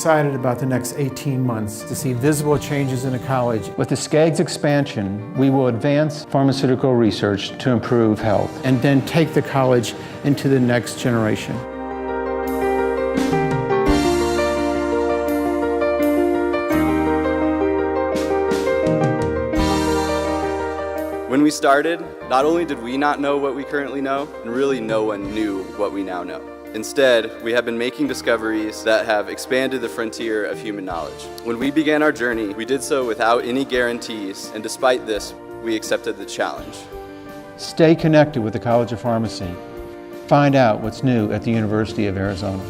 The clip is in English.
excited about the next 18 months to see visible changes in the college. With the Skaggs expansion, we will advance pharmaceutical research to improve health. And then take the college into the next generation. When we started, not only did we not know what we currently know, and really no one knew what we now know. Instead, we have been making discoveries that have expanded the frontier of human knowledge. When we began our journey, we did so without any guarantees, and despite this, we accepted the challenge. Stay connected with the College of Pharmacy. Find out what's new at the University of Arizona.